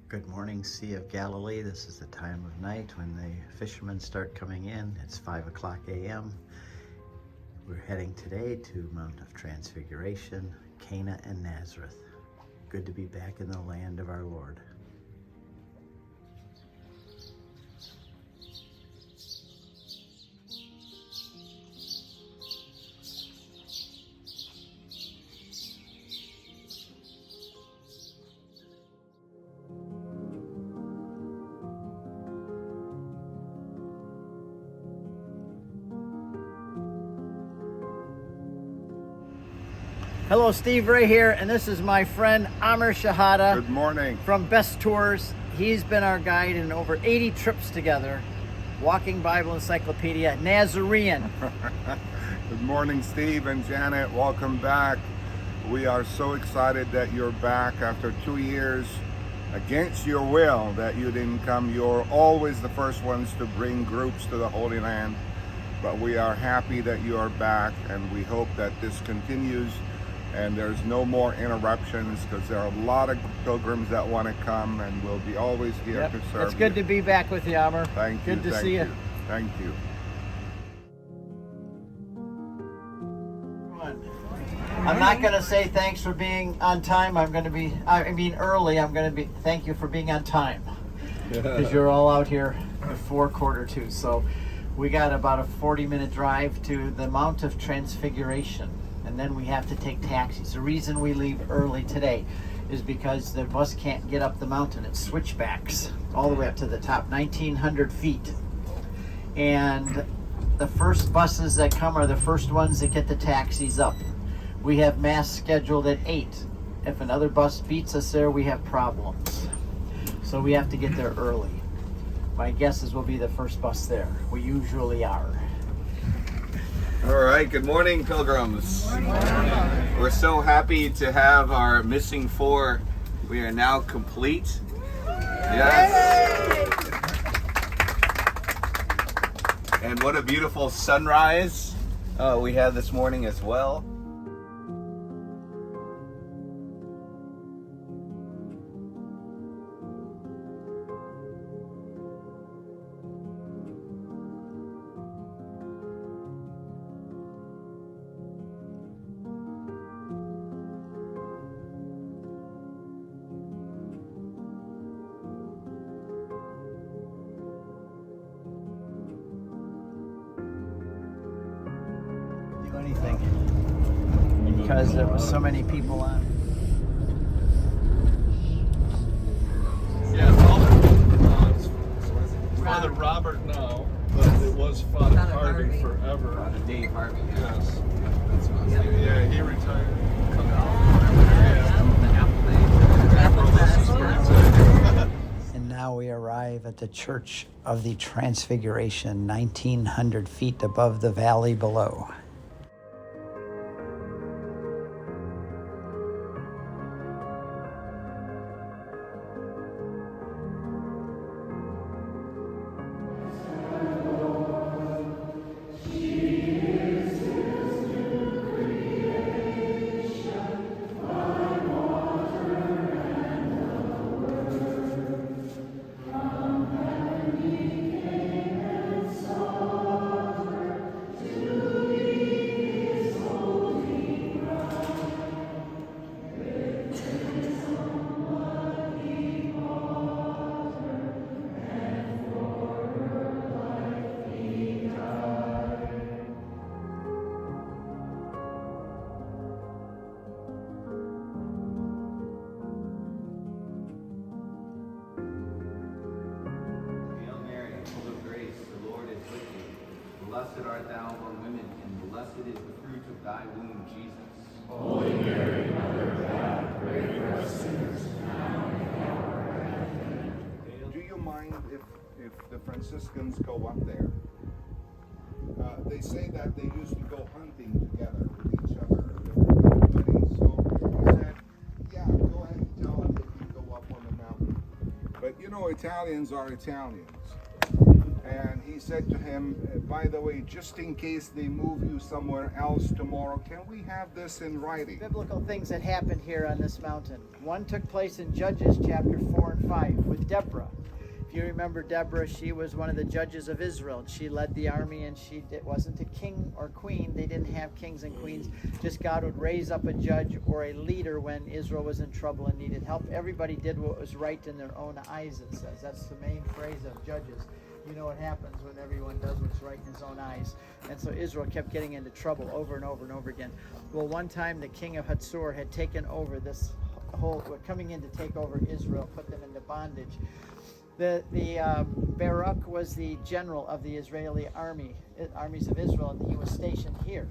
Good morning, Sea of Galilee. This is the time of night when the fishermen start coming in. It's 5 o'clock a.m. We're heading today to Mount of Transfiguration, Cana and Nazareth. Good to be back in the land of our Lord. Hello, Steve Ray here, and this is my friend Amr Shahada. Good morning. From Best Tours. He's been our guide in over 80 trips together. Walking Bible Encyclopedia, Nazarene. Good morning, Steve and Janet. Welcome back. We are so excited that you're back after 2 years against your will that you didn't come. You're always the first ones to bring groups to the Holy Land. But we are happy that you are back, and we hope that this continues and there's no more interruptions, because there are a lot of pilgrims that want to come, and we'll be always here to serve. It's good to be back with you, Amr. Thank you. Good to see you. Thank you. I'm not going to say thanks for being on time. I mean early. I'm going to be thank you for being on time, because you're all out here before 1:45. So we got about a 40-minute drive to the Mount of Transfiguration. And then we have to take taxis. The reason we leave early today is because the bus can't get up the mountain. It's switchbacks all the way up to the top, 1,900 feet. And the first buses that come are the first ones that get the taxis up. We have mass scheduled at 8. If another bus beats us there, we have problems. So we have to get there early. My guess is we'll be the first bus there. We usually are. All right, good morning, pilgrims. Good morning. We're so happy to have our missing 4. We are now complete. Yes. And what a beautiful sunrise we had this morning as well. Anything because there was so many people on. Yeah, Father Robert now, but it was Father Harvey forever. Father Dave Harvey. Yes. Yeah, he retired. And now we arrive at the Church of the Transfiguration, 1,900 feet above the valley below. Blessed art thou among women, and blessed is the fruit of thy womb, Jesus. Holy Mary, Mother of God, pray for us sinners, now and at the hour of our death. Do you mind if the Franciscans go up there? They say that they used to go hunting together with each other. So he said, yeah, go ahead and tell them they can go up on the mountain. But you know, Italians are Italians. And he said to him, by the way, just in case they move you somewhere else tomorrow, can we have this in writing? Biblical things that happened here on this mountain. One took place in Judges chapter 4 and 5 with Deborah. If you remember Deborah, she was one of the judges of Israel. She led the army, and it wasn't a king or queen. They didn't have kings and queens. Just God would raise up a judge or a leader when Israel was in trouble and needed help. Everybody did what was right in their own eyes, it says. That's the main phrase of Judges. You know what happens when everyone does what's right in his own eyes. And so Israel kept getting into trouble over and over and over again. Well, one time the king of Hazor had taken over this whole, coming in to take over Israel, put them into bondage. Barak was the general of the Israeli armies of Israel, and he was stationed here.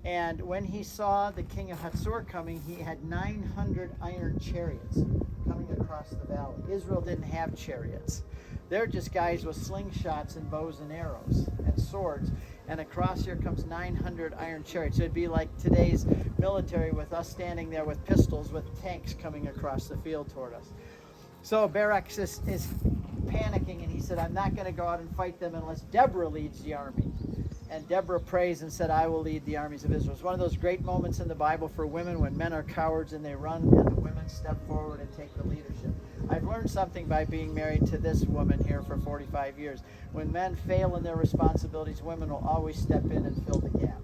And when he saw the king of Hazor coming, he had 900 iron chariots coming across the valley. Israel didn't have chariots. They're just guys with slingshots and bows and arrows and swords. And across here comes 900 iron chariots. So it'd be like today's military with us standing there with pistols with tanks coming across the field toward us. So Barak is panicking, and he said, I'm not going to go out and fight them unless Deborah leads the army. And Deborah prays and said, I will lead the armies of Israel. It's one of those great moments in the Bible for women when men are cowards and they run, and the women step forward and take the leadership. I've learned something by being married to this woman here for 45 years. When men fail in their responsibilities, women will always step in and fill the gap.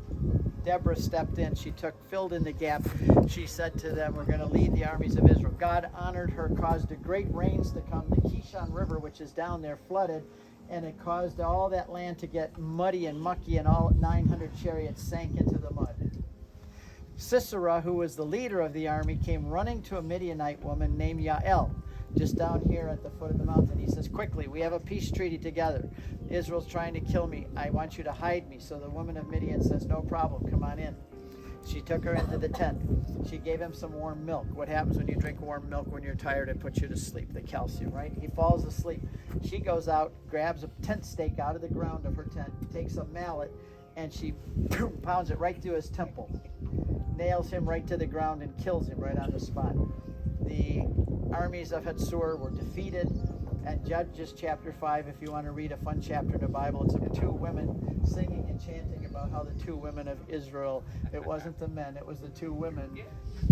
Deborah stepped in. She filled in the gap. She said to them, we're going to lead the armies of Israel. God honored her, caused the great rains to come. The Kishon River, which is down there, flooded, and it caused all that land to get muddy and mucky, and all 900 chariots sank into the mud. Sisera, who was the leader of the army, came running to a Midianite woman named Yael, just down here at the foot of the mountain. He says, quickly, we have a peace treaty together. Israel's trying to kill me. I want you to hide me. So the woman of Midian says, no problem, come on in. She took her into the tent. She gave him some warm milk. What happens when you drink warm milk when you're tired? It puts you to sleep, the calcium, right? He falls asleep. She goes out, grabs a tent stake out of the ground of her tent, takes a mallet, and she pounds it right through his temple, nails him right to the ground, and kills him right on the spot. The armies of Hazor were defeated. And Judges chapter 5, if you want to read a fun chapter in the Bible, it's of two women singing and chanting about how the two women of Israel, it wasn't the men, it was the two women,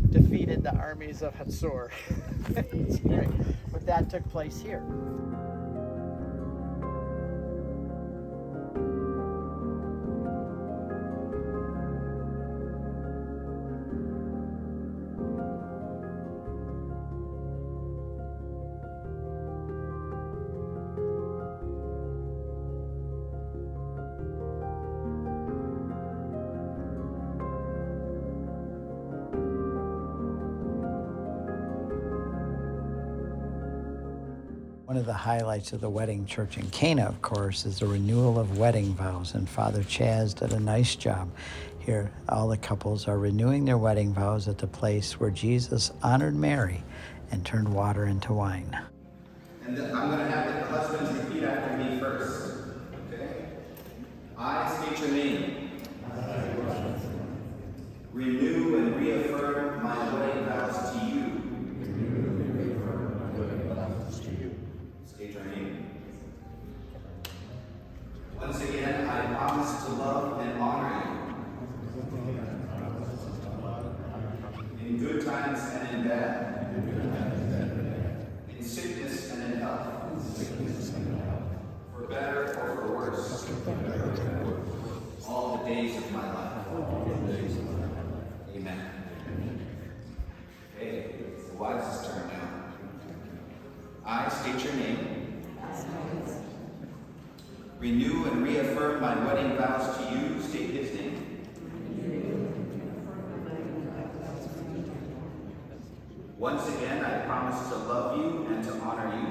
defeated the armies of Hazor. It's great. But that took place here. One of the highlights of the wedding church in Cana, of course, is the renewal of wedding vows. And Father Chaz did a nice job here. All the couples are renewing their wedding vows at the place where Jesus honored Mary and turned water into wine. And I'm going to have the husbands repeat after me first. Okay? I state your name. Renew and reaffirm my wedding vows to you. State your name. Once again, I promise to love and honor you. In good times and in bad. In sickness and in health. For better or for worse. All the days of my life. Amen. Okay, it's the wives' turn now. I state your name. Renew and reaffirm my wedding vows to you. State his name. Once again, I promise to love you and to honor you.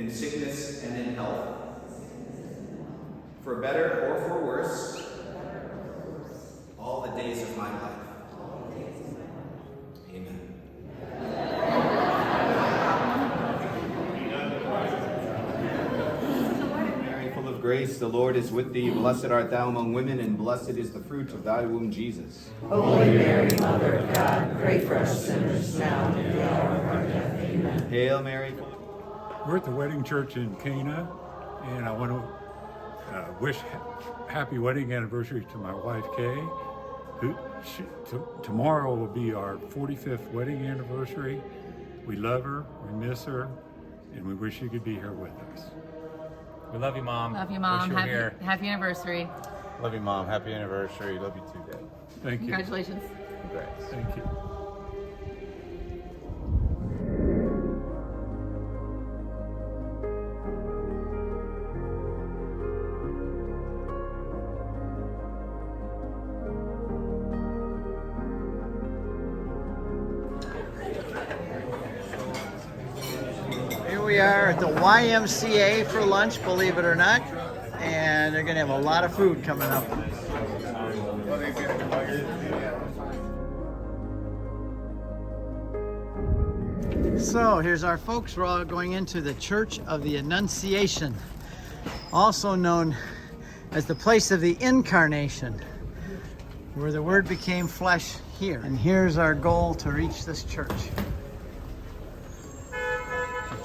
In sickness and in health. For better or for worse. All the days of my life. Amen. Mary, full of grace, grace, the Lord is with thee. Blessed art thou among women, and blessed is the fruit of thy womb, Jesus. Holy Mary, Mother of God, pray for us sinners now and at the hour of our death. Amen. Hail Mary. We're at the wedding church in Cana, and I want to wish happy wedding anniversary to my wife, Kay. Tomorrow will be our 45th wedding anniversary. We love her, we miss her, and we wish you could be here with us. We love you, Mom. Love you, Mom. Wish you were here. Happy anniversary. Love you, Mom. Happy anniversary. Love you too, Dad. Thank you. Congratulations. Congrats. Thank you. Here we are at the YMCA for lunch, believe it or not, and they're going to have a lot of food coming up. So here's our folks. We're all going into the Church of the Annunciation, also known as the place of the Incarnation, where the Word became flesh here. And here's our goal to reach this church.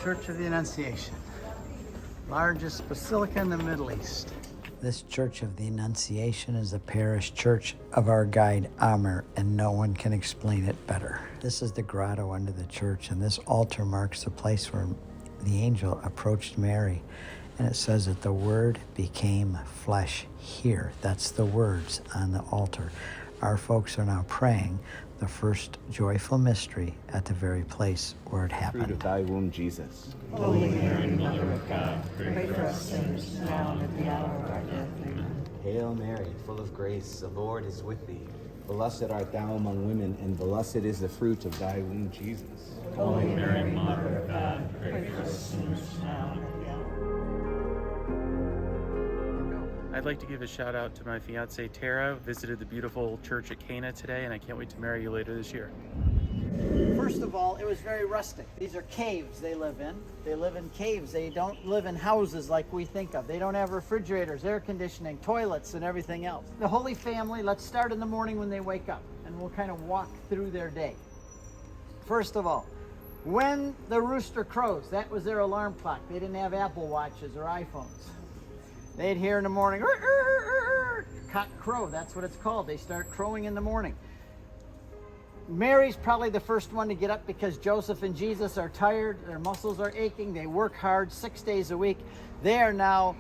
Church of the Annunciation, largest basilica in the Middle East. This Church of the Annunciation is the parish church of our guide Amr, and no one can explain it better. This is the grotto under the church, and this altar marks the place where the angel approached Mary, and it says that the Word became flesh here. That's the words on the altar. Our folks are now praying the first joyful mystery at the very place where it happened. Fruit of thy womb, Jesus. Holy Mary, Mother of God, pray for us sinners now and at the hour of our death. Amen. Hail Mary, full of grace, the Lord is with thee. Blessed art thou among women, and blessed is the fruit of thy womb, Jesus. Holy Mary, Mother of God, pray for us sinners now and at the hour. I'd like to give a shout out to my fiance Tara. Visited the beautiful church at Cana today, and I can't wait to marry you later this year. First of all, it was very rustic. These are caves they live in. They live in caves. They don't live in houses like we think of. They don't have refrigerators, air conditioning, toilets, and everything else. The Holy Family, let's start in the morning when they wake up, and we'll kind of walk through their day. First of all, when the rooster crows, that was their alarm clock. They didn't have Apple Watches or iPhones. They'd hear in the morning, cock crow, that's what it's called. They start crowing in the morning. Mary's probably the first one to get up because Joseph and Jesus are tired, their muscles are aching, they work hard 6 days a week. They are now,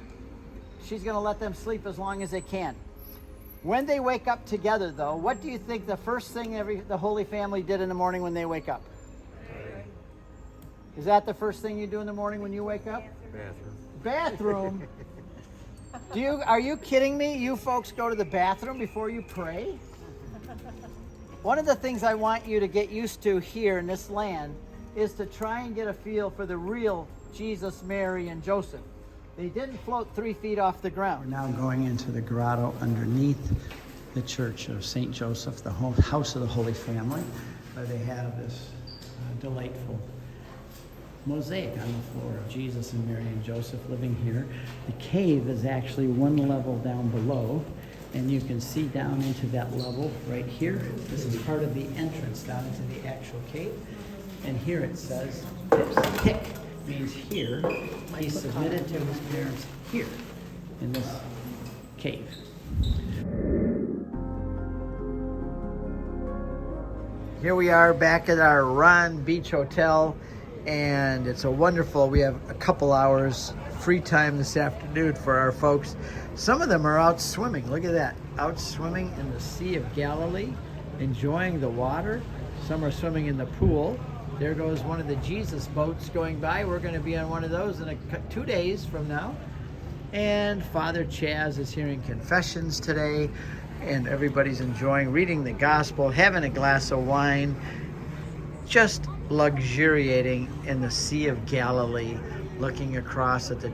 she's going to let them sleep as long as they can. When they wake up together, though, what do you think the first thing the Holy Family did in the morning when they wake up? Is that the first thing you do in the morning when you wake up? Bathroom? Are you kidding me? You folks go to the bathroom before you pray? One of the things I want you to get used to here in this land is to try and get a feel for the real Jesus, Mary, and Joseph. They didn't float 3 feet off the ground. We're now going into the grotto underneath the Church of St. Joseph, the house of the Holy Family, where they have this delightful mosaic on the floor of Jesus and Mary and Joseph living here. The cave is actually one level down below, and you can see down into that level right here. This is part of the entrance down into the actual cave. And here it says, hick means here. He submitted to his parents here in this cave. Here we are back at our Ron Beach Hotel, and it's we have a couple hours free time this afternoon for our folks. Some of them are out swimming. Look at that, out swimming in the Sea of Galilee, enjoying the water. Some are swimming in the pool. There goes one of the Jesus boats going by. We're going to be on one of those in 2 days from now. And Father Chaz is hearing confessions today, and everybody's enjoying reading the gospel, having a glass of wine, just luxuriating in the Sea of Galilee, looking across at the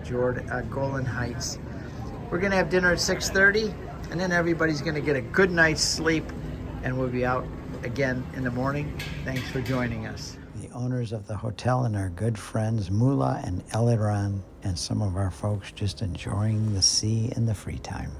Golan Heights. We're going to have dinner at 6:30, and then everybody's going to get a good night's sleep, and we'll be out again in the morning. Thanks for joining us. The owners of the hotel and our good friends Mula and Eliran, and some of our folks just enjoying the sea in the free time.